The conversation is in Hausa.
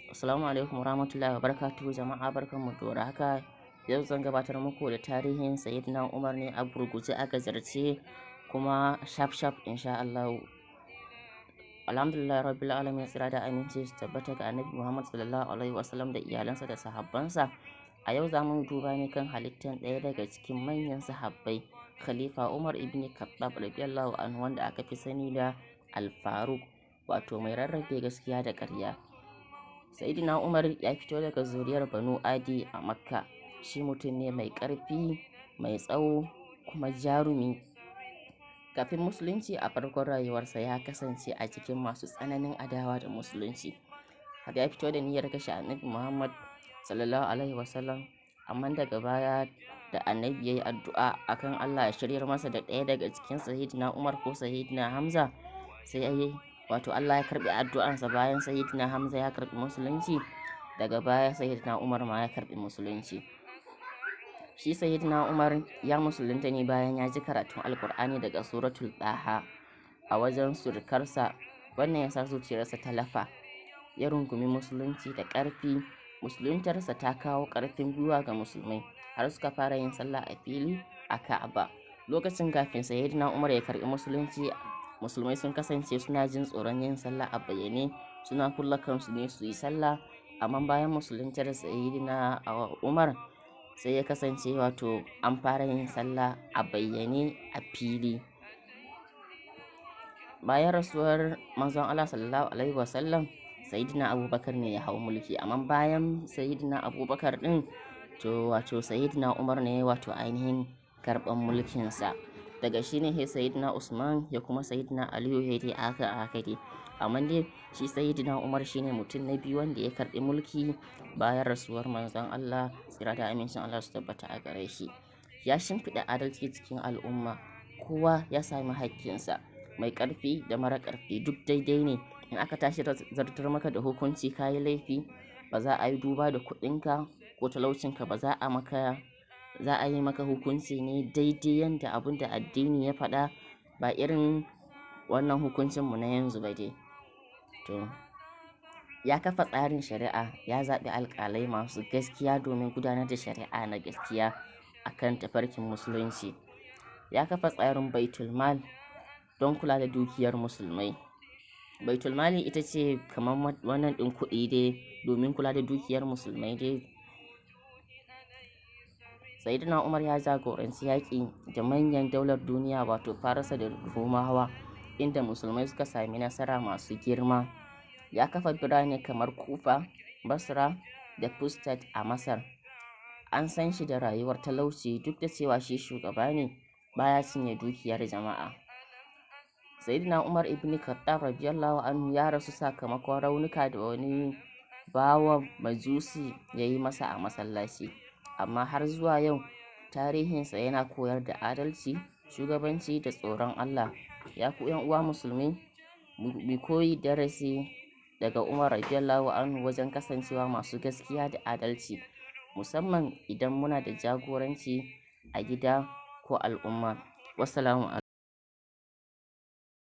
Assalamu alaikum warahmatullahi wabarakatuh jama'a, barkanmu da warhaka. Yau zan gabatar muku da tarihin Sayyidina Umar ne a gurguje a gajarce kuma shaf insha Allah. Alhamdulillah rabbil alamin, tsira da aminci su tabbata ga Annabi Muhammad sallallahu alaihi wasallam da iyalansa da sahabbansa. A yau za mu duba ne kan halittar ɗaya daga cikin manyan sahabbai, Khalifa Umar ibn Khattab radiyallahu anhu, wanda aka fi sani da Al-Faruq, wato mai rarrabe gaskiya da ƙarya. Sayyidina Umar ya fito daga zuriyar Banu Adi a Makka. Shi mutum ne mai ƙarfi, mai tsawo kuma jarumi. Kafin musulunci, a farkon rayuwarsa ya kasance a cikin masu tsananin adawa da musulunci, har ya fito da niyyar kashe Annabi Muhammad sallallahu alaihi wasallam, amma daga baya da Annabi ya yi addu'a akan Allah ya shiryar masa da ɗaya daga cikin Sayyidina Umar ko Sayyidina Hamza, sai ya yi wato Allah ya karbi addu'ansa. Bayan Sayyidina Hamza ya karbi musulunci, daga baya Sayyidina Umar ma ya karbi musulunci. Shi Sayyidina Umar ya musulunta ne bayan ya ji karatun Alkur'ani daga suratul Taha a wajen surukarsa. Wannan ya sa zuciyarsa ta lafa, ya rungumi musulunci da ƙarfi. Musuluntarsa ta kawo ƙarfin gwiwa ga musulmai, har suka fara yin sallah a fili a Ka'aba. Lokacin kafin Sayyidina Umar ya karbi musulunci, musulmai sun kasance suna jin tsoron yin sallah a bayyane, suna kulla kansu ne su yi sallah. Amma bayan musuluntar Sayyidina Umar, sai ya kasance wato an fara yin sallah a bayyane a fili. Bayan rasuwar manzon Allah sallallahu alaihi wasallam, Sayyidina Abubakar ne ya hau mulki. Amma bayan Sayyidina Abubakar din, wato Sayyidina Umar ne wato ainihin karɓan mulkinsa. Daga shi ne Sayyidina Usman ya kuma Sayyidina Aliyu ya dai aka dai. Amma dai shi Sayyidina Umar shine mutum na biyu wanda ya karɓi mulki bayan rasuwar manzon Allah, tsira da amincin Allah su tabbata a gare shi. Ya shimfiɗa adalci cikin al'umma, kowa ya sami haƙƙinsa, mai ƙarfi da mara ƙarfi duk daidai ne. In aka tashi zartar maka da hukunci ka yi laifi, ba za a yi duba da kuɗinka ko talaucinka ba, za a yi maka hukunci ne daidai yanda abin da addini ya faɗa, ba irin wannan hukuncinmu na yanzu ba dai. Ya kafa tsarin shari'a, ya zaɓi alƙalai masu gaskiya domin gudanar da shari'a na gaskiya akan tafarkin musulunci. Ya kafa tsarin baitulmal don kula da dukiyar musulmai. Baitulmali ita ce kamar wannan ɗin kuɗi dai domin kula da dukiyar musulmai dai. Sayyidina Umar ya jagoranci yaƙi da manyan daular duniya, wato Farisa da Rumawa, inda musulmai suka sami nasara masu girma. Ya kafa birane kamar Kufa, Basra da Fustat a Masar. An san shi da rayuwar talauci, duk da cewa shi shugaba ne, baya cinye dukiyar jama'a. Sayyidina Umar ibn Khattab radiyallahu anhu ya rasu sakamakon raunuka da wani bawan majusi ya yi masa a masallaci. Amma har zuwa yau tarihinsa yana koyar da adalci, shugabanci da tsoron Allah. Ya ku 'yan uwa musulmi, mu koyi darasi daga Umar radiyallahu anhu wajen kasancewa masu gaskiya da adalci, musamman idan muna da jagoranci a gida ko al'umma. Wassalamu alaikum.